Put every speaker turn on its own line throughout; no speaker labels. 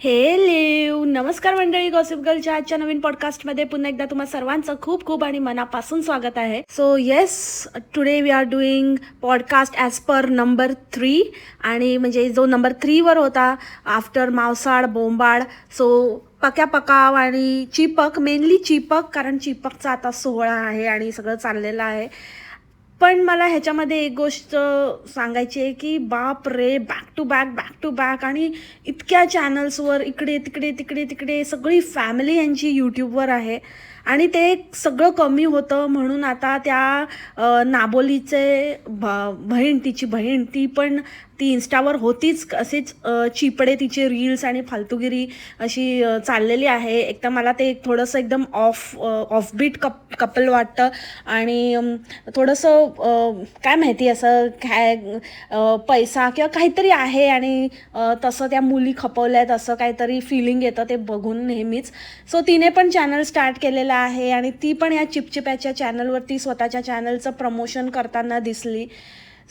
Hello नमस्कार मंडळी, gossip गर्लच्या आजच्या नवीन पॉडकास्टमध्ये पुन्हा एकदा तुम्हा सर्वांचं खूप खूप आणि मनापासून स्वागत आहे. So yes, today we are doing podcast as per number 3 आणि म्हणजे जो नंबर 3वर होता आफ्टर मावसाळ बोंबाळ. सो पक्या पकाव आणि चिपक, मेनली चिपक, कारण चिपकचा आता सोहळा आहे आणि सगळं चाललेलं आहे. पण मला ह्याच्यामध्ये एक गोष्ट सांगायची आहे की बाप रे, बॅक टू बॅक आणि इतक्या चॅनल्सवर इकडे तिकडे तिकडे तिकडे सगळी फॅमिली यांची यूट्यूबवर आहे. आणि ते सगळं कमी होतं म्हणून आता त्या नाबोलीचे तिची बहीण ती पण ती इन्स्टावर होतीच, असेच चिपडे तिचे रील्स आणि फालतूगिरी अशी चाललेली आहे. एक तर मला ते थोडंसं एकदम ऑफबीट कपल वाटतं आणि थोडंसं काय माहिती असं काय पैसा किंवा काहीतरी आहे आणि तसं त्या मुली खपवल्यात असं काहीतरी फिलिंग येतं ते बघून नेहमीच. सो तिने पण चॅनल स्टार्ट केलेलं आहे आणि ती पण या चिपचिप्याच्या चॅनलवरती स्वतःच्या चॅनलचं प्रमोशन करताना दिसली.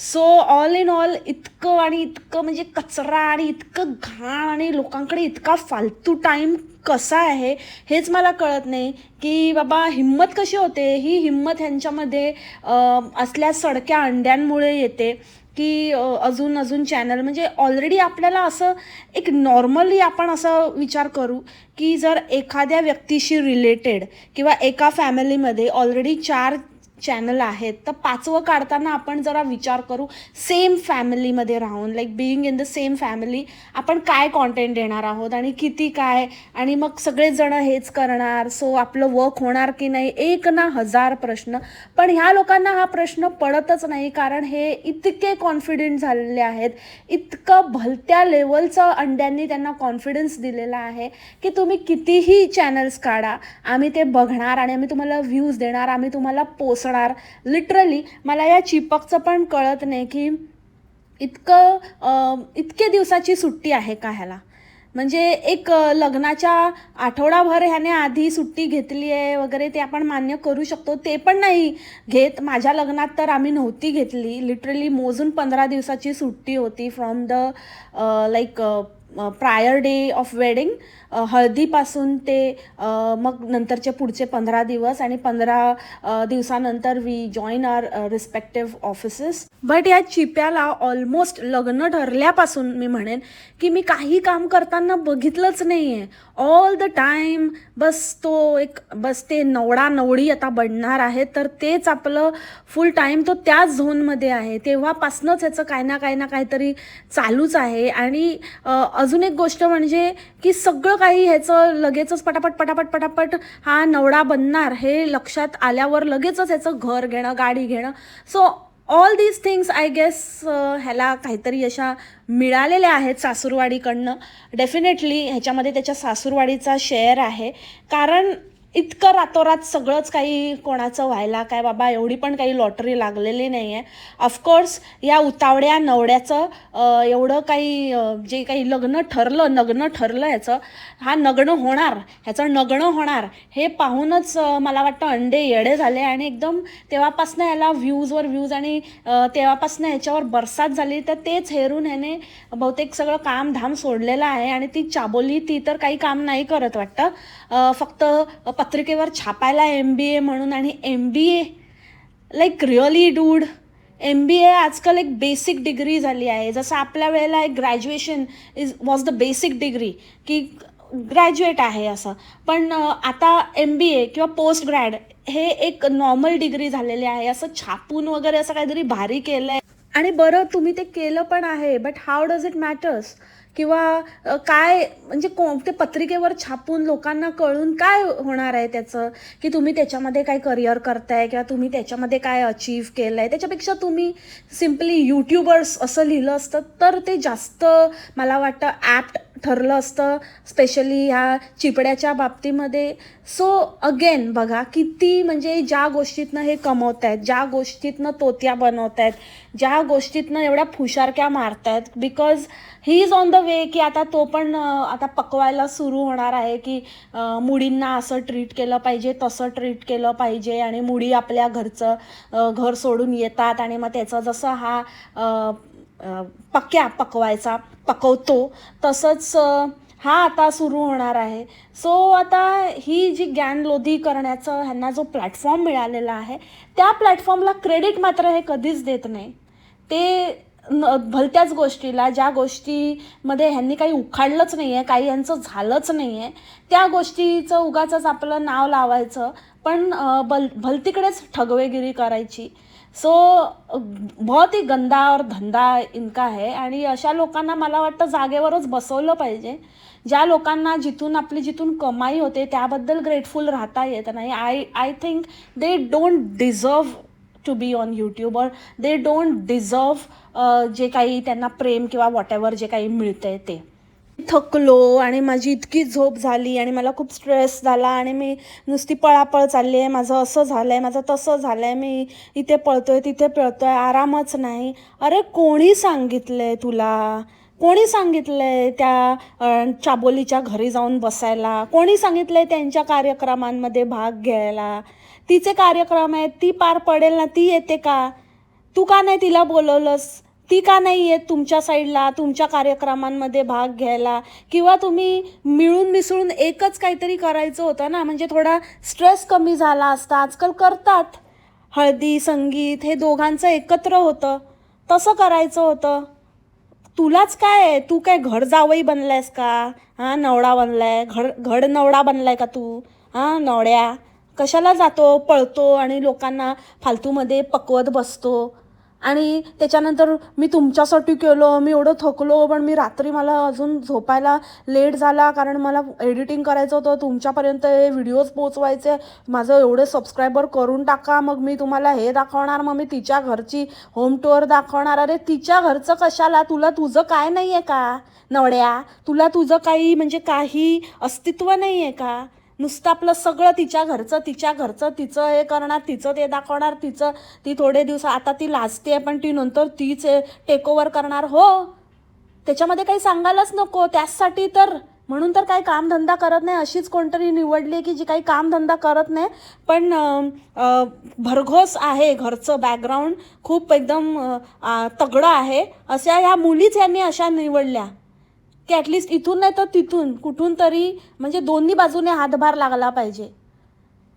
सो ऑल इन ऑल इतकं आणि इतकं म्हणजे कचरा आणि इतकं घाण आणि लोकांकडे इतका फालतू टाईम कसा आहे हेच मला कळत नाही की बाबा हिंमत कशी होते. ही हिंमत ह्यांच्यामध्ये असल्या सडक्या अंड्यांमुळे येते की अजून अजून चॅनल म्हणजे ऑलरेडी आपल्याला असं एक नॉर्मली आपण असं विचार करू की जर एखाद्या व्यक्तीशी रिलेटेड किंवा एका फॅमिलीमध्ये ऑलरेडी 4 चॅनल आहेत तर 5वं काढताना आपण जरा विचार करू सेम फॅमिलीमध्ये राहून, like being in the same family, आपण काय कॉन्टेंट देणार आहोत आणि किती काय, आणि मग सगळेजण हेच करणार. सो आपलं वर्क होणार की नाही, एक ना हजार प्रश्न. पण ह्या लोकांना हा प्रश्न पडतच नाही कारण हे इतके कॉन्फिडंट झालेले आहेत, इतकं भलत्या लेवलचं अंड्यांनी त्यांना कॉन्फिडन्स दिलेला आहे की तुम्ही कितीही चॅनल्स काढा, आम्ही ते बघणार आणि आम्ही तुम्हाला व्ह्यूज देणार, आम्ही तुम्हाला पोचणार. लिटरली मला या चिपकचं पण कळत नाही की इतके दिवसाची सुट्टी आहे का ह्याला. म्हणजे एक लग्नाच्या आठवडाभर ह्याने आधी सुट्टी घेतली आहे वगैरे ते आपण मान्य करू शकतो, ते पण नाही घेत. माझ्या लग्नात तर आम्ही नव्हती घेतली, लिटरली मोजून 15 दिवसाची सुट्टी होती from the like prior day of wedding, हळदीपासून ते मग नंतरचे पुढचे 15 दिवस आणि 15 दिवसानंतर we join our respective offices. But या चिप्याला ऑलमोस्ट लग्न ठरल्यापासून मी म्हणेन की मी काही काम करताना बघितलंच नाही आहे. ऑल द टाईम बस ते नवडा नवडी आता बनणार आहे तर तेच आपलं फुल टाईम तो त्याच झोनमध्ये आहे. तेव्हापासूनच ह्याचं काय ना काहीतरी चालूच आहे. आणि अजून एक गोष्ट म्हणजे की सगळं काही ह्याचं लगेचच पटापट हा नवडा बनणार हे लक्षात आल्यावर लगेचच ह्याचं घर घेणं, गाडी घेणं. So all these things I guess ह्याला काहीतरी अशा मिळालेल्या आहेत सासूरवाडीकडनं. डेफिनेटली ह्याच्यामध्ये त्याच्या सासूरवाडीचा शेअर आहे कारण इतकं रातोरात सगळंच काही कोणाचं व्हायला काय बाबा, एवढी पण काही लॉटरी लागलेली नाही आहे. ऑफकोर्स या उतावड्या नवड्याचं एवढं काही जे काही नग्न ठरलं ह्याचं, हा ह्याचं नग्न होणार हे पाहूनच मला वाटतं अंडे येडे झाले आणि एकदम तेव्हापासनं ह्याला व्ह्यूज आणि तेव्हापासनं ह्याच्यावर बरसात झाली. तर तेच हेरून ह्याने बहुतेक सगळं कामधाम सोडलेलं आहे आणि ती चाबोली ती तर काही काम नाही करत वाटतं, फक्त पत्रिकेवर छापायला MBA म्हणून. आणि MBA like really dude, MBA आजकाल एक बेसिक डिग्री झाली आहे. जसं आपल्या वेळेला एक graduation was the basic degree की ग्रॅज्युएट आहे असं, पण आता MBA किंवा पोस्ट ग्रॅड हे एक नॉर्मल डिग्री झालेली आहे. असं छापून वगैरे असं काहीतरी भारी केलं आहे. आणि बरं तुम्ही ते केलं पण आहे, but how does it matters, किंवा काय म्हणजे ते पत्रिकेवर छापून लोकांना कळून काय होणार आहे त्याचं, की तुम्ही त्याच्यामध्ये काय करिअर करताय किंवा तुम्ही त्याच्यामध्ये काय अचीव केलं आहे. त्याच्यापेक्षा तुम्ही सिम्पली यूट्यूबर्स असं लिहिलं असतं तर ते जास्त मला वाटतं ॲप्ट ठरलं असतं, स्पेशली ह्या चिपड्याच्या बाबतीमध्ये. सो अगेन बघा किती म्हणजे ज्या गोष्टीतनं हे कमवत आहेत, ज्या गोष्टीतनं तोत्या बनवत आहेत, ज्या गोष्टीतनं एवढ्या फुशारक्या मारत आहेत, because he is on the way की आता तो पण आता पकवायला सुरू होणार आहे की मुलींना असं ट्रीट केलं पाहिजे, तसं ट्रीट केलं पाहिजे आणि मुली आपल्या घरचं घर सोडून येतात आणि मग त्याचं जसं हा पक्वतो तसंच हा आता सुरू होणार आहे. सो आता ही जी ज्ञानलोधी करण्याचं ह्यांना जो प्लॅटफॉर्म मिळालेला आहे, त्या प्लॅटफॉर्मला क्रेडिट मात्र हे कधीच देत नाही. ते भलत्याच गोष्टीला, ज्या गोष्टीमध्ये ह्यांनी काही उखाडलंच नाही आहे, काही यांचं झालंच नाही आहे, त्या गोष्टीचं उगाचच आपलं नाव लावायचं, पण भलतीकडेच ठगवेगिरी करायची. सो बहुत ही गंदा और धंदा इनका है. आणि अशा लोकांना मला वाटतं जागेवरच बसवलं पाहिजे. ज्या लोकांना जिथून कमाई होते त्याबद्दल ग्रेटफुल राहता येत नाही. I think they don't deserve to be on YouTube, और दे डोंट डिझर्व जे काही त्यांना प्रेम किंवा वॉटेवर जे काही मिळतंय ते. थकलो आणि माझी इतकी झोप झाली आणि मला खूप स्ट्रेस झाला आणि मी नुसती पळापळ चालली आहे, माझं असं झालं आहे, माझं तसं झालं आहे, मी इथे पळतोय तिथे पळतोय, आरामच नाही. अरे कोणी सांगितलं आहे तुला? कोणी सांगितलं आहे त्या चाबोलीच्या घरी जाऊन बसायला? कोणी सांगितलं आहे त्यांच्या कार्यक्रमांमध्ये भाग घ्यायला? तिचे कार्यक्रम आहेत, ती पार पडेल ना, ती येते का? तू का नाही तिला बोलवलंस? ती का नाही येत तुमच्या साईडला, तुमच्या कार्यक्रमांमध्ये भाग घ्यायला? किंवा तुम्ही मिळून मिसळून एकच काहीतरी करायचं होतं ना, म्हणजे थोडा स्ट्रेस कमी झाला असता. आजकाल करतात हळदी संगीत, हे दोघांचं एकत्र होतं, तसं करायचं होतं. तुलाच काय, तू काय घर जावई बनलायस का? हां, नवडा बनलाय, घड नवडा बनलाय का तू? हां नवड्या, कशाला जातो पळतो आणि लोकांना फालतूमध्ये पकवत बसतो. आणि त्याच्यानंतर मी तुमच्यासाठी केलं, मी एवढं थकलो, पण मी रात्री मला अजून झोपायला लेट झाला कारण मला एडिटिंग करायचं होतं, तुमच्यापर्यंत हे व्हिडिओज पोचवायचे, माझं एवढे सबस्क्रायबर करून टाका, मग मी तुम्हाला हे दाखवणार, मग मी तिच्या घरची होम टूर दाखवणार. अरे तिच्या घरचं कशाला? तुला तुझं काय नाही आहे का नवड्या? तुला तुझं काही म्हणजे काही अस्तित्व नाही आहे का? नुसतं आपलं सगळं तिच्या घरचं तिचं हे करणार, तिचं ते दाखवणार, ती थोडे दिवस आता ती लाजते पण ती नंतर तीच टेक ओव्हर करणार. हो, त्याच्यामध्ये काही सांगायलाच नको. त्याचसाठी तर, म्हणून तर काही कामधंदा करत नाही. अशीच कोणतरी निवडली की जी काही कामधंदा करत नाही, पण भरघोस आहे घरचं बॅकग्राऊंड, खूप एकदम तगडं आहे. अशा ह्या मुलीच यांनी अशा निवडल्या की ॲटलिस्ट इथून नाही तर तिथून कुठून तरी म्हणजे दोन्ही बाजूने हातभार लागला पाहिजे.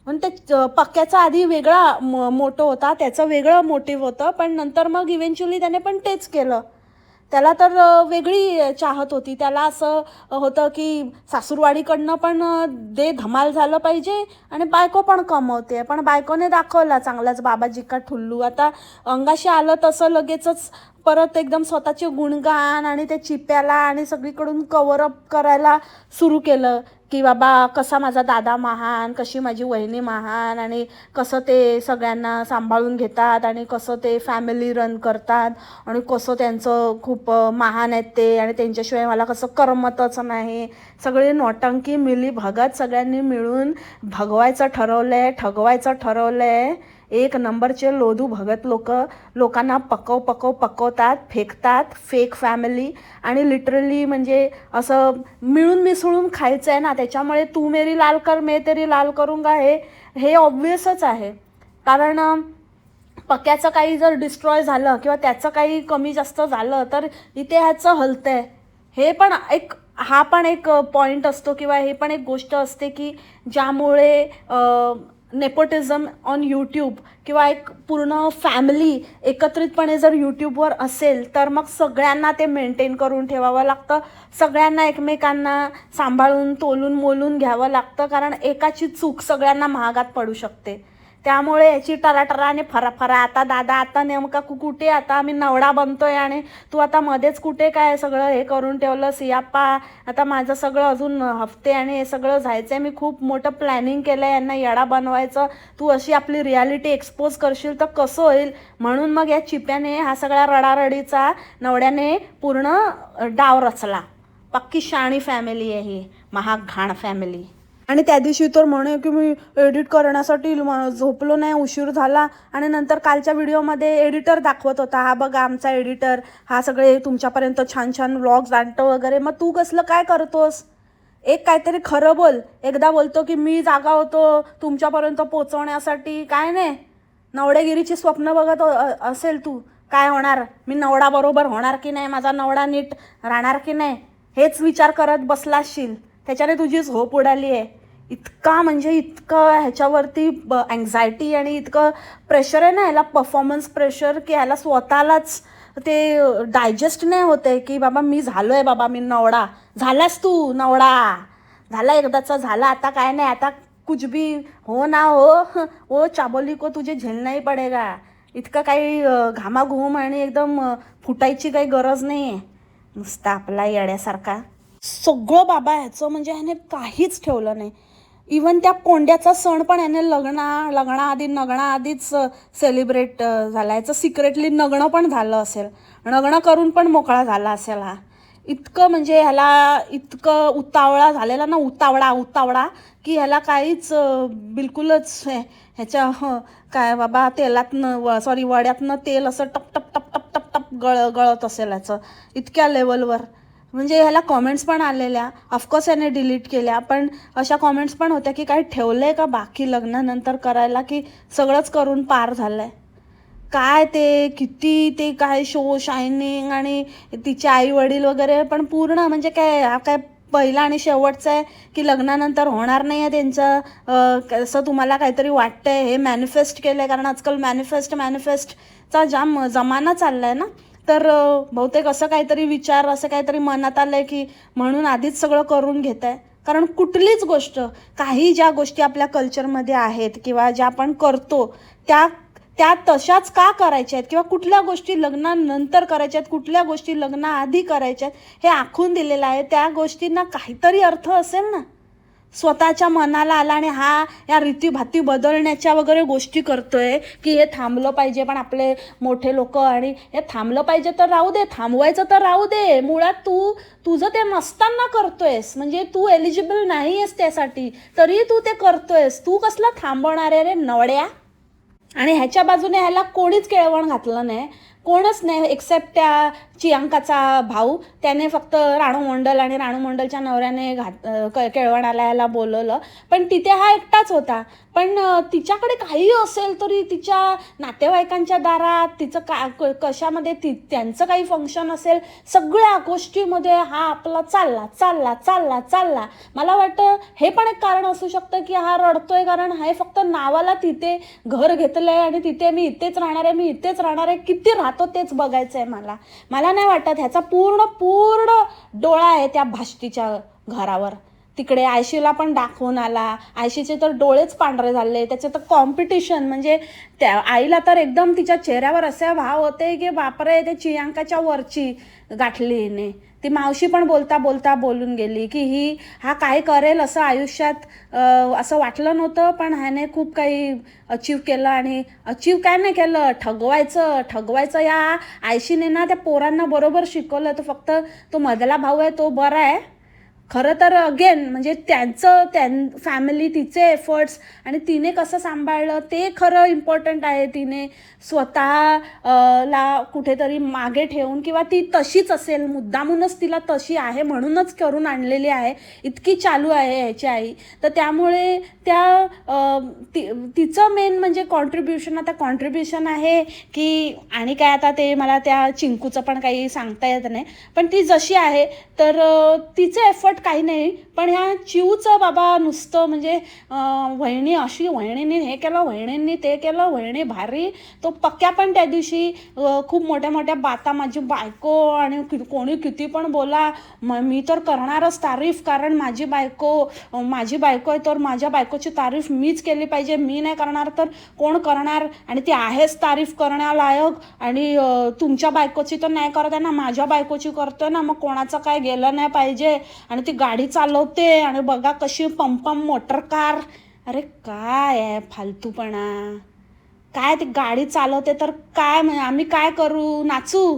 पण ते पक्क्याचा आधी वेगळा मोटो होता, त्याचं वेगळं मोटिव्ह होतं, पण नंतर मग इव्हेंच्युअली त्याने पण तेच केलं. त्याला तर वेगळी चाहत होती. त्याला असं होतं की सासूरवाडीकडनं पण दे धमाल झालं पाहिजे आणि बायको पण कमवते. पण बायकोने दाखवला चांगलाच बाबाजी का ठुल्लू. आता अंगाशी आलं तसं लगेचच परत एकदम स्वतःचे गुणगान आणि ते चिप्याला आणि सगळीकडून कव्हरअप करायला सुरू केलं की बाबा कसा माझा दादा महान, कशी माझी वहिनी महान, आणि कसं ते सगळ्यांना सांभाळून घेतात आणि कसं ते फॅमिली रन करतात आणि कसं त्यांचं खूप महान आहेत ते, आणि त्यांच्याशिवाय मला कसं करमतच नाही. सगळे नौटंकी मिली भगत सगळ्यांनी मिळून भगवायचं ठगवायचं ठरवलंय. एक नंबरचे लोधू भगत लोकांना पकवतात, फेकतात. फेक फॅमिली, आणि लिटरली म्हणजे असं मिळून मिसळून खायचं आहे ना, त्याच्यामुळे तू मेरी लाल कर मैं तेरी लाल करूंगा हे ऑब्वियसच आहे. कारण पक्याचं काही जर डिस्ट्रॉय झालं किंवा त्याचं काही कमी जास्त झालं तर इथे ह्याचं हलतंय. हा पण एक पॉईंट असतो किंवा हे पण एक गोष्ट असते की ज्यामुळे नेपोटिझम ऑन यूट्यूब किंवा एक पूर्ण फॅमिली एकत्रितपणे जर यूट्यूबवर असेल तर मग सगळ्यांना ते मेंटेन करून ठेवावं लागतं. सगळ्यांना एकमेकांना सांभाळून तोलून मोलून घ्यावं लागतं, कारण एकाची चूक सगळ्यांना महागात पडू शकते. त्यामुळे याची टराटरा आणि फराफरा, आता दादा आता नेमका कुठे, आता आम्ही नवडा बनतोय आणि तू आता मध्येच कुठे काय सगळं हे करून ठेवलं सियाप्पा. आता माझं सगळं अजून हफ्ते आणि हे सगळं जायचं आहे, मी खूप मोठं प्लॅनिंग केलं आहे यांना येडा बनवायचं, तू अशी आपली रियालिटी एक्सपोज करशील तर कसं होईल. म्हणून मग या चिप्याने हा सगळा रडारडीचा नवड्याने पूर्ण डाव रचला. पक्की शाणी फॅमिली आहे ही, महाघाण फॅमिली. आणि त्या दिवशी तर म्हणे की मी एडिट करण्यासाठी झोपलो नाही, उशीर झाला, आणि नंतर कालच्या व्हिडिओमध्ये एडिटर दाखवत होता, हा बघा आमचा एडिटर, हा सगळे तुमच्यापर्यंत छान छान व्लॉग्स आणतो वगैरे. मग तू कसलं काय करतोस? एक काहीतरी खरं बोल. एकदा बोलतो की मी जागा होतो तुमच्यापर्यंत पोचवण्यासाठी, काय नाही नवडेगिरीची स्वप्न बघत असेल तू. काय होणार, मी नवडा बरोबर होणार की नाही, माझा नवडा नीट राहणार की नाही, हेच विचार करत बसला असशील, त्याच्याने तुझी झोप उडाली आहे. इतका म्हणजे इतकं ह्याच्यावरती अँझायटी आणि इतकं प्रेशर आहे ना ह्याला, परफॉर्मन्स प्रेशर, की ह्याला स्वतःलाच ते डायजेस्ट नाही होते की बाबा मी झालो आहे, बाबा मी नवडा झालास, तू नवडा झाला एकदाचा, झाला, आता काय नाही, आता कुछ भी हो ना हो चाबोली को तुझे झेलना ही पडेगा. इतकं काही घामाघूम आणि एकदम फुटायची काही गरज नाही आहे. नुसता आपला येड्यासारखा सगळं बाबा ह्याचं, म्हणजे ह्याने काहीच ठेवलं नाही. इवन त्या कोंड्याचा सण पण ह्याने नगणाआधीच सेलिब्रेट झाला. याचं सिक्रेटली नग्न पण झालं असेल, नग्न करून पण मोकळा झाला असेल हा. इतकं म्हणजे ह्याला इतकं उतावळा झालेला ना, उतावळा की ह्याला काहीच बिलकुलच ह्याच्या काय बाबा तेलातनं वड्यातनं तेल असं टप टप टप टप टप टप गळत असेल ह्याचं, इतक्या लेवलवर. म्हणजे ह्याला कॉमेंट्स पण आलेल्या, ऑफकोर्स याने डिलीट केल्या, पण अशा कॉमेंट्स पण होत्या की काही ठेवलं आहे का बाकी लग्नानंतर करायला, की सगळंच करून पार झालं आहे. काय ते किती ते काय शो शायनिंग आणि तिचे आई वडील वगैरे पण पूर्ण म्हणजे काय, हा काय पहिला आणि शेवटचा आहे की लग्नानंतर होणार नाही आहे त्यांचं, असं तुम्हाला काहीतरी वाटतंय. हे मॅनिफेस्ट केलं आहे, कारण आजकाल मॅनिफेस्टचा जमाना चालला आहे ना. तर बहुतेक असं काहीतरी विचार, असं काहीतरी मनात आलं आहे की म्हणून आधीच सगळं करून घेत आहे. कारण कुठलीच गोष्ट, काही ज्या गोष्टी आपल्या कल्चरमध्ये आहेत किंवा ज्या आपण करतो त्या त्या तशाच का करायच्या आहेत, किंवा कुठल्या गोष्टी लग्नानंतर करायच्या आहेत, कुठल्या गोष्टी लग्नाआधी करायच्या आहेत, हे आखून दिलेलं आहे. त्या गोष्टींना काहीतरी अर्थ असेल ना. स्वतःच्या मनाला आला आणि हा या रीतीभाती बदलण्याच्या वगैरे गोष्टी करतोय की हे थांबलं पाहिजे. पण आपले मोठे लोक, आणि हे थांबलं पाहिजे तर राहू दे, थांबवायचं तर राहू दे, मुळात तुझं ते नसताना करतोयस, म्हणजे तू एलिजिबल नाही आहेस त्यासाठी, तरी तू ते करतोयस. तू कसला थांबवणार आहे रे नवड्या. आणि ह्याच्या बाजूने ह्याला कोणीच केळवण घातलं नाही, कोणच नाही, एक्सेप्ट त्या चियांकाचा भाऊ. त्याने फक्त राणू मंडल आणि राणू मंडलच्या नवऱ्याने केळवणाला याला बोलवलं, पण तिथे हा एकटाच होता. पण तिच्याकडे काही असेल तरी तिच्या नातेवाईकांच्या दारात, तिचं कशामध्ये त्यांचं काही फंक्शन असेल, सगळ्या गोष्टीमध्ये हा आपला चालला. मला वाटतं हे पण एक कारण असू शकतं की हा रडतोय, कारण हे फक्त नावाला तिथे घर घेतलं आहे आणि तिथे मी इथेच राहणार आहे, किती राहतो तेच बघायचं आहे मला नाही वाटत. ह्याचा पूर्ण डोळा आहे त्या भाष्टीच्या घरावर. तिकडे आयशीला पण दाखवून आला, आयशीचे तर डोळेच पांढरे झाले. त्याचे तर कॉम्पिटिशन, म्हणजे त्या आईला तर एकदम तिच्या चेहऱ्यावर असे भाव होते की बापरे, ते चियांकाच्या वरची गाठली हिने. ती मावशी पण बोलता बोलून गेली की हा काय करेल असं आयुष्यात असं वाटलं नव्हतं, पण ह्याने खूप काही अचीव केलं. आणि अचीव काय नाही केलं, ठगवायचं या आयशीने ना त्या पोरांना बरोबर शिकवलं. तो फक्त तो मधला भाऊ आहे तो बरा आहे खरं तर. अगेन म्हणजे फॅमिली, तिचे एफर्ट्स आणि तिने कसं सांभाळलं ते खरं इम्पॉर्टंट आहे. तिने स्वतःला कुठेतरी मागे ठेवून, किंवा ती तशीच असेल, मुद्दामूनच तिला तशी आहे म्हणूनच करून आणलेली आहे, इतकी चालू आहे ह्याची आई. तर त्यामुळे तिचं मेन म्हणजे कॉन्ट्रीब्युशन आहे की, आणि काय आता ते मला त्या चिंकूचं पण काही सांगता येत नाही, पण ती जशी आहे तर तिचे एफर्ट काही नाही. पण ह्या चिवचं बाबा नुसतं म्हणजे वहिनी अशी, वहिणींनी हे केलं, वहिणींनी ते केलं, वहिणी भारी. तो पक्क्या पण त्या दिवशी खूप मोठ्या बाता, माझी बायको, आणि कोणी किती पण बोला, मी तर करणारच तारीफ, कारण माझी बायको आहे, तर माझ्या बायकोची तारीफ मीच केली पाहिजे, मी नाही करणार तर कोण करणार, आणि ती आहेच तारीफ करण्यालायक, आणि तुमच्या बायकोची तर नाही करत आहे ना, माझ्या बायकोची करतोय ना, मग कोणाचं काय गेलं नाही पाहिजे. आणि ती गाडी चालवते आणि बघा कशी पंपम मोटर कार. अरे काय आहे फालतूपणा, काय ती गाडी चालवते तर काय, आम्ही काय करू, नाचू.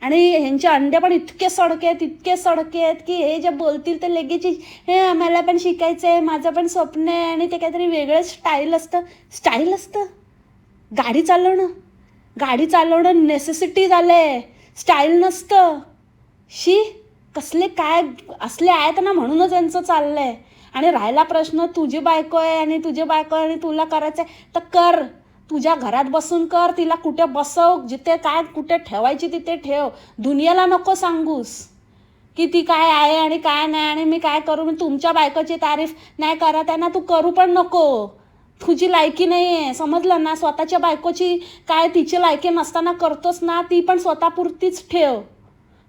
आणि ह्यांचे अंडे पण इतके सडके आहेत की हे जे बोलतील ते लगेच हे आम्हाला पण शिकायचं आहे, माझं पण स्वप्न आहे, आणि ते काहीतरी वेगळं स्टाईल असतं. गाडी चालवणं नेसेसिटी झालंय, स्टाईल नसतं. कसले काय असले आहेत ना, म्हणूनच यांचं चाललंय. आणि राहिला प्रश्न, तुझी बायको आहे आणि तुला करायचं आहे तर कर, तुझ्या घरात बसून कर, तिला कुठे बसव, जिथे काय कुठे ठेवायची तिथे ठेव, दुनियाला नको सांगूस. की ती काय आहे आणि काय नाही आणि मी काय करू. मी तुमच्या बायकोची तारीफ नाही करत आहे ना, तू करू पण नको. तुझी लायकी नाही आहे, समजलं ना. स्वतःच्या बायकोची काय तिची लायकी नसताना करतोस ना, ती पण स्वतःपुरतीच ठेव.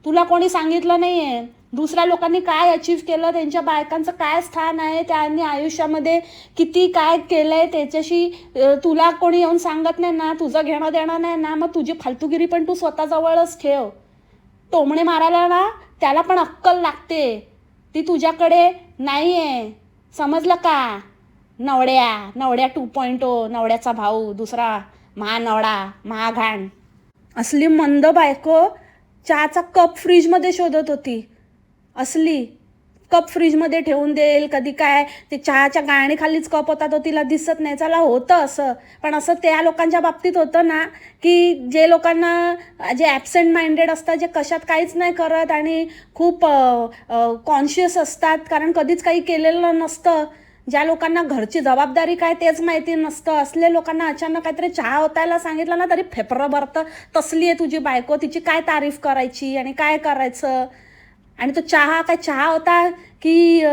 तुला कोणी सांगितलं नाही आहे. दुसऱ्या लोकांनी काय अचीव केलं, त्यांच्या बायकांचं काय स्थान आहे, त्यांनी आयुष्यामध्ये किती काय केलं आहे त्याच्याशी तुला कोणी येऊन सांगत नाही ना, तुझं घेणं देणं नाही ना, मग तुझी फालतूगिरी पण तू स्वतःजवळच ठेव. टोमणे मारायला ना त्याला पण अक्कल लागते, ती तुझ्याकडे नाही आहे, समजलं का. नवड्या 2.0, नवड्याचा भाऊ, दुसरा महानवडा, महाघाण. असली मंद बायको चहाचा कप फ्रीजमध्ये शोधत होती. असली कप फ्रीजमध्ये ठेवून देईल, कधी काय ते चहाच्या गाळणीखालीच कप होता तो तिला दिसत नाही. चला होतं असं, पण असं त्या लोकांच्या बाबतीत होतं ना, की जे लोकांना जे ॲबसेंट माइंडेड असतात, जे कशात काहीच नाही करत आणि खूप कॉन्शियस असतात, कारण कधीच काही केलेलं नसतं. ज्या लोकांना घरची जबाबदारी काय तेच माहिती नसतं, असले लोकांना अचानक काहीतरी चहा ओतायला सांगितलं ना तरी फेफरं भरतं. तसली आहे तुझी बायको, तिची काय तारीफ करायची आणि काय करायचं. आणि तो चहा काय चहा होता की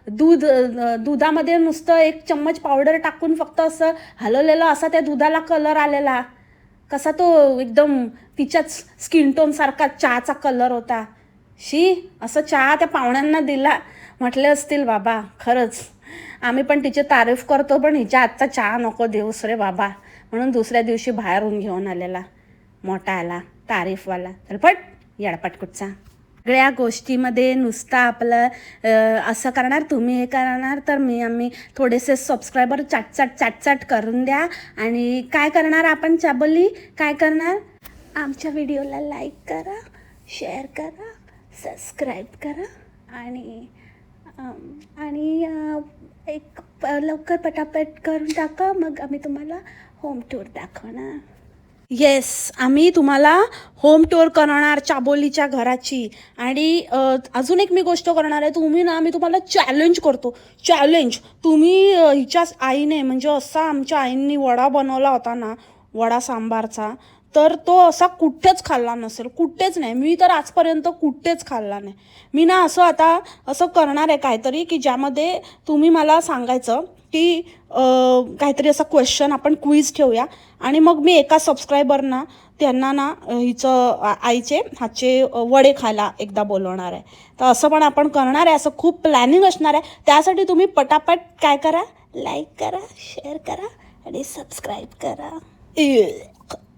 दुधामध्ये नुसतं 1 चम्मच पावडर टाकून फक्त असं हलवलेलं, असा त्या दुधाला कलर आलेला, कसा तो एकदम तिच्याच स्किन टोनसारखा चहाचा कलर होता. असं चहा त्या पाहुण्यांना दिला. म्हटले असतील बाबा खरंच आम्ही पण तिची तारीफ करतो, पण हिच्या हातचा चहा नको देऊस रे बाबा, म्हणून दुसऱ्या दिवशी बाहेरून घेऊन आलेला मोठा आला तारीफवाला. तर पट येडपट कुठचा. सगळ्या गोष्टीमध्ये नुसता आपलं असं करणार, तुम्ही हे करणार तर आम्ही थोडेसे सबस्क्रायबर चाट करून द्या. आणि काय करणार आपण चाबोली, काय करणार, आमच्या व्हिडिओला लाईक करा, शेअर करा, सबस्क्राईब करा आणि एक लवकर पटापट करून टाका, मग आम्ही तुम्हाला होम टूर दाखवणार. येस, आम्ही तुम्हाला होम टूर करणार चाबोलीच्या घराची. आणि अजून एक मी गोष्ट करणार आहे. तुम्ही ना, मी तुम्हाला चॅलेंज करतो, चॅलेंज. तुम्ही हिच्या आईने म्हणजे असा आमच्या आईंनी वडा बनवला होता ना, वडा सांबारचा, तर तो असा कुठेच खाल्ला नसेल, कुठेच नाही. मी तर आजपर्यंत कुठेच खाल्ला नाही. मी ना आता असं करणार आहे काहीतरी, की ज्यामध्ये तुम्ही मला सांगायचं की काहीतरी असा क्वेश्चन आपण क्विज ठेवूया आणि मग मी एका सबस्क्रायबरना त्यांना ना हिचं आईचे हातचे वडे खायला एकदा बोलवणार आहे. तर असं पण आपण करणार आहे. असं खूप प्लॅनिंग असणार आहे. त्यासाठी तुम्ही पटापट काय करा, लाईक करा, शेअर करा आणि सबस्क्राईब करा.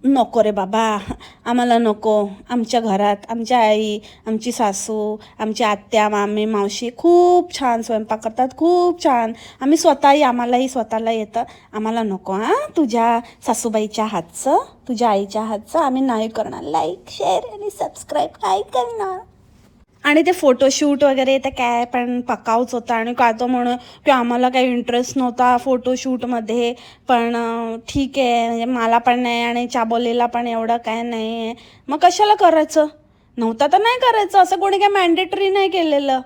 नको रे बाबा, आम्हाला नको. आमच्या घरात आमच्या आई, आमची सासू, आमची आत्या, मामी, मावशी खूप छान स्वयंपाक करतात, खूप छान. आम्हालाही स्वतःला येतं. आम्हाला नको हां तुझ्या सासूबाईच्या हातचं, तुझ्या आईच्या हातचं. आम्ही नाही करणार. लाईक, शेअर आणि सबस्क्राईब काय करणार. आणि ते फोटोशूट वगैरे ते काय पण पकावच होता आणि काय तो म्हणून की आम्हाला काही इंटरेस्ट नव्हता फोटोशूटमध्ये. पण ठीक आहे, म्हणजे मला पण नाही आणि चाबोलीला पण एवढं काय नाही आहे, मग कशाला करायचं. नव्हता तर नाही करायचं, असं कोणी काय मॅन्डेटरी नाही केलेलं.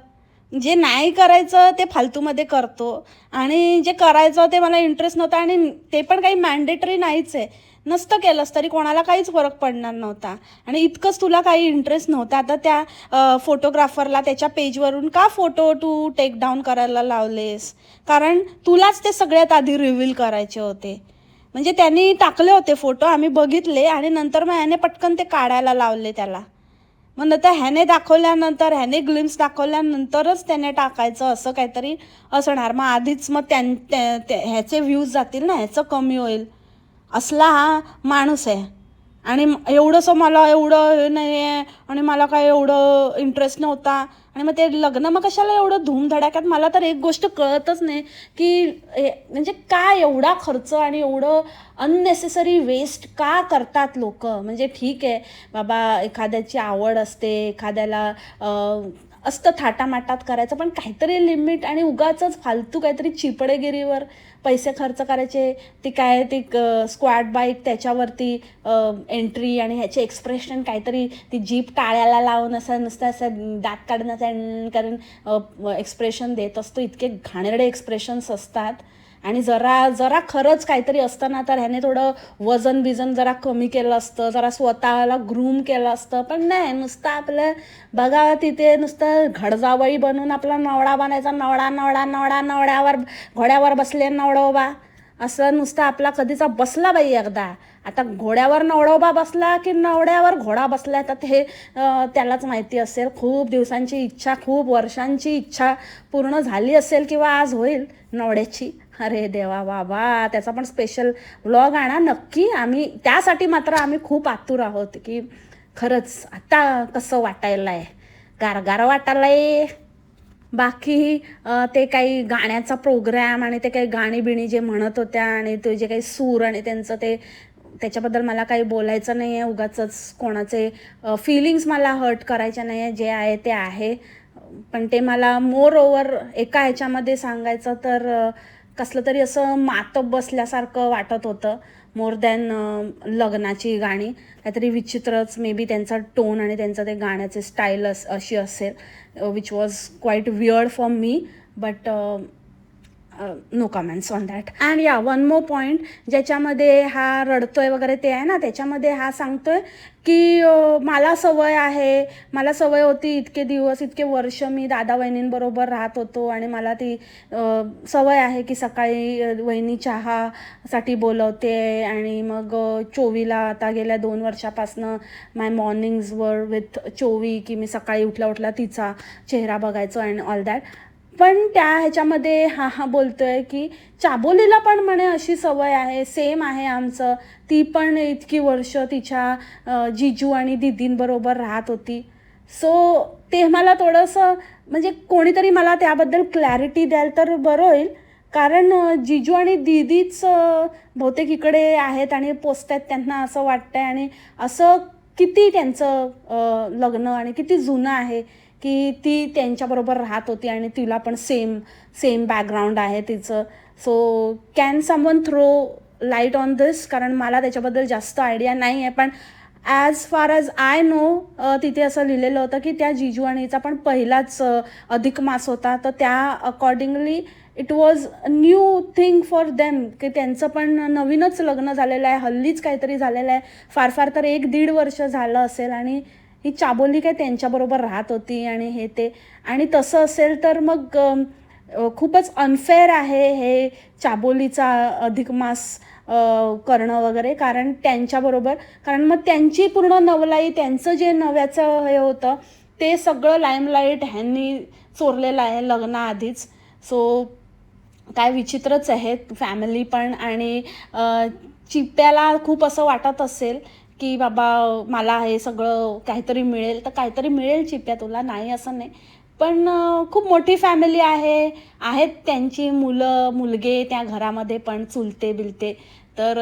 जे नाही करायचं ते फालतूमध्ये करतो आणि जे करायचं ते मला इंटरेस्ट नव्हता आणि ते पण काही मॅन्डेटरी नाहीच आहे. नसतं केलंस तरी कोणाला काहीच फरक पडणार नव्हता. आणि इतकंच तुला काही इंटरेस्ट नव्हता, आता त्या फोटोग्राफरला त्याच्या पेजवरून का फोटो तू टेक डाऊन करायला लावलेस. कारण तुलाच ते सगळ्यात आधी रिव्हील करायचे होते. म्हणजे त्यांनी टाकले होते फोटो, आम्ही बघितले आणि नंतर मग ह्याने पटकन ते काढायला लावले त्याला. मग नंतर ह्याने दाखवल्यानंतर, ह्याने ग्लिम्स दाखवल्यानंतरच त्याने टाकायचं असं काहीतरी असणार. मग आधीच मग ह्याचे व्ह्यूज जातील ना, ह्याचं कमी होईल. असला हा माणूस आहे. आणि एवढंसं मला एवढं हे नाही आहे आणि मला काय एवढं इंटरेस्ट नव्हता आणि मग ते लग्न मग कशाला एवढं धूमधडाक्यात. मला तर एक गोष्ट कळतच नाही की म्हणजे काय एवढा खर्च आणि एवढं अननेसेसरी वेस्ट का करतात लोक. म्हणजे ठीक आहे बाबा, एखाद्याची आवड असते, एखाद्याला असतं थाटामाटात करायचं, पण काहीतरी लिमिट. आणि उगाचच फालतू काहीतरी चिपडेगिरीवर पैसे खर्च करायचे. ती काय ती स्क्वॅड बाईक, त्याच्यावरती एंट्री आणि ह्याचे एक्सप्रेशन काहीतरी, ती जीप टाळ्याला लावून असं नुसतं असं दात काढण्याचं करून एक्सप्रेशन देत असतो. इतके घाणेरडे एक्सप्रेशन्स असतात आणि जरा जरा खरंच काहीतरी असतं ना तर ह्याने थोडं वजन बिजन जरा कमी केलं असतं, जरा स्वतःला ग्रूम केलं असतं. पण नाही, नुसतं आपलं बघा तिथे नुसतं घडजावळी बनवून आपला नवडा बनायचा. नवडा नवडा नवडा नवड्यावर घोड्यावर बसले नवडोबा असं नुसतं आपला कधीचा बसला बाई एकदा. आता घोड्यावर नवडोबा बसला की नवड्यावर घोडा बसला तर हे त्यालाच माहिती असेल. खूप दिवसांची इच्छा, खूप वर्षांची इच्छा पूर्ण झाली असेल किंवा आज होईल नवड्याची. अरे देवा बाबा, त्याचा पण स्पेशल व्लॉग आणा नक्की. आम्ही त्यासाठी मात्र आम्ही खूप आतुर आहोत की खरंच आता कसं वाटायला आहे, गारगार वाटायला आहे. बाकी ते काही गाण्याचा प्रोग्रॅम आणि ते काही गाणी बिणी जे म्हणत होत्या आणि ते जे काही सूर आणि त्यांचं ते त्याच्याबद्दल मला काही बोलायचं नाही आहे. उगाचच कोणाचे फिलिंग्स मला हर्ट करायच्या नाही आहे. जे आहे ते आहे. पण ते मला मोर ओव्हर एका ह्याच्यामध्ये सांगायचं तर कसलं तरी असं मातब बसल्यासारखं वाटत होतं मोर दॅन लग्नाची गाणी. काहीतरी विचित्रच मे बी त्यांचा टोन आणि त्यांचं ते गाण्याचे स्टाईल अशी असेल which was quite weird for me. But no comments on that. And yeah one more point ज्याच्यामध्ये हा रडतोय वगैरे ते आहे ना, त्याच्यामध्ये हा सांगतोय की मला सवय होती इतके दिवस इतके वर्ष मी दादा वहिनींबरोबर राहत होतो आणि मला ती सवय आहे की सकाळी वहिनी चहासाठी बोलवते आणि मग चोवीला आता गेल्या 2 वर्षापासनं माय मॉर्निंग्ज वर विथ चोवी, की मी सकाळी उठल्या तिचा चेहरा बघायचो अँड ऑल दॅट. पण त्या ह्याच्यामध्ये हा बोलतोय की चाबोलीला पण म्हणे अशी सवय आहे, सेम आहे आमचं. ती पण इतकी वर्ष तिच्या जिजू आणि दीदींबरोबर राहत होती. सो ते मला थोडंसं म्हणजे कोणीतरी मला त्याबद्दल क्लॅरिटी द्याल तर बरं होईल. कारण जिजू आणि दीदीच बहुतेक इकडे आहेत आणि पोचतायत त्यांना असं वाटतंय. आणि असं किती त्यांचं लग्न आणि किती जुनं आहे की ती त्यांच्याबरोबर राहत होती आणि तिला पण सेम बॅकग्राऊंड आहे तिचं. So can someone throw light on this, कारण मला त्याच्याबद्दल जास्त आयडिया नाही आहे. पण as far as I know तिथे असं लिहिलेलं होतं की त्या जिजू आणि हिचा पण पहिलाच अधिक मास होता. तर त्या accordingly it was new thing for them की त्यांचं पण नवीनच लग्न झालेलं आहे, हल्लीच काहीतरी झालेलं आहे. फार तर 1-1.5 वर्ष झालं असेल आणि ही चाबोली काय त्यांच्याबरोबर राहत होती आणि हे ते. आणि तसं असेल तर मग खूपच अनफेअर आहे हे चाबोलीचा अधिक मास करणं वगैरे. कारण त्यांच्याबरोबर, कारण मग त्यांची पूर्ण नवलाई, त्यांचं जे नव्याचं हे होतं ते सगळं लाईमलाईट ह्यांनी चोरलेलं आहे लग्नाआधीच. सो काय विचित्रच आहे फॅमिली पण. आणि चिप्प्याला खूप असं वाटत असेल की बाबा मला हे सगळं काहीतरी मिळेल, तर काहीतरी मिळेल चिप्प्या तुला, नाही असं नाही. पण खूप मोठी फॅमिली आहेत त्यांची मुलगे त्या घरामध्ये पण चुलते बिलते. तर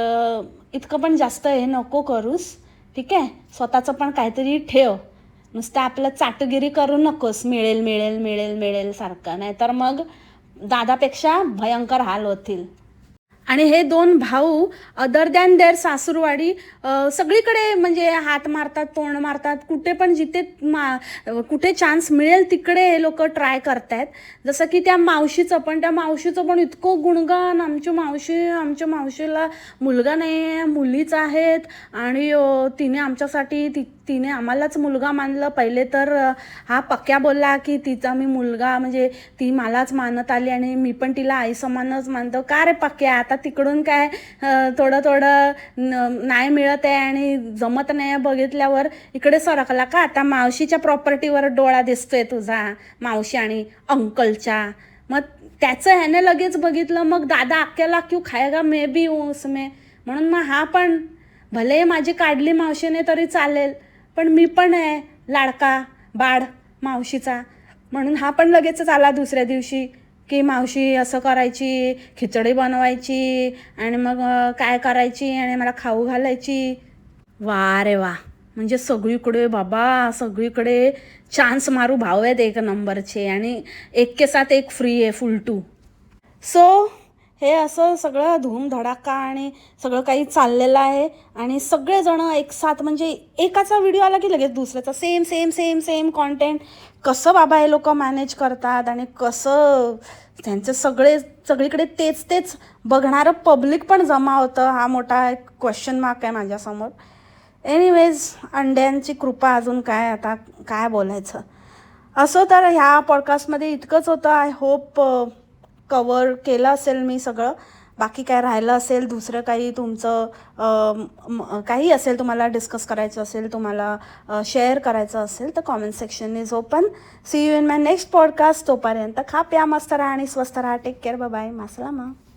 इतकं पण जास्त हे नको करूस, ठीक आहे. स्वतःचं पण काहीतरी ठेव, नुसतं आपलं चाटगिरी करू नकोस मिळेल मिळेल मिळेल मिळेल सारखं. नाही तर मग दादापेक्षा भयंकर हाल होतील. आणि हे 2 भाऊ अदर दॅन देअर सासूरवाडी सगळीकडे म्हणजे हात मारतात, तोंड मारतात. कुठे पण जिथे कुठे चान्स मिळेल तिकडे हे लोक ट्राय करतायत. जसं की त्या मावशीचं पण इतकं गुणगान, आमच्या मावशीला मुलगा नाही आहे, मुलीच आहेत. आणि तिने आमच्यासाठी तिने आम्हालाच मुलगा मानलं. पहिले तर हा पक्क्या बोलला की तिचा मी मुलगा म्हणजे ती मलाच मानत आली आणि मी पण तिला आई समानच मानतो. का रे पक्क्या, आता तिकडून काय थोडं नाही मिळत आहे आणि जमत नाही बघितल्यावर इकडे सरकला का? आता मावशीच्या प्रॉपर्टीवर डोळा दिसतोय तुझा, मावशी आणि अंकलच्या. मग त्याचं ह्याने लगेच बघितलं. मग दादा अकेला क्यों खाएगा, मे बी उसमें. म्हणून मग हा पण भले माझी काढली मावशीने तरी चालेल, पण मी पण आहे लाडका बाळ मावशीचा. म्हणून हा पण लगेचच आला दुसऱ्या दिवशी की मावशी असं करायची, खिचडी बनवायची आणि मग काय करायची आणि मला खाऊ घालायची. वा रे वा, म्हणजे सगळीकडे बाबा, सगळीकडे चान्स मारू भाव आहेत 1 नंबरचे आणि 1 के साथ 1 फ्री आहे, फुल 2. सो हे असं सगळं धूमधडाका आणि सगळं काही चाललेलं आहे. आणि सगळेजण एक साथ म्हणजे एकाचा व्हिडिओ आला की लगेच दुसऱ्याचा सेम कॉन्टेंट. कसं बाबा हे लोक मॅनेज करतात आणि कसं त्यांचे सगळीकडे तेच बघणारं पब्लिक पण जमा होतं, हा मोठा एक क्वेश्चन मार्क आहे माझ्यासमोर. एनिवेज, अंड्यांची कृपा, अजून काय आता काय बोलायचं. असो, तर ह्या पॉडकास्टमध्ये इतकंच होतं. आय होप कवर केलं असेल मी सगळं. बाकी काय राहिलं असेल दुसरं काही तुमचं काही असेल तुम्हाला डिस्कस करायचं असेल, तुम्हाला शेअर करायचं असेल, तर comment section is open. See you in my next podcast. तोपर्यंत खा प्या मस्त राहा आणि स्वस्त राहा. Take care. Bye bye. मासलामा.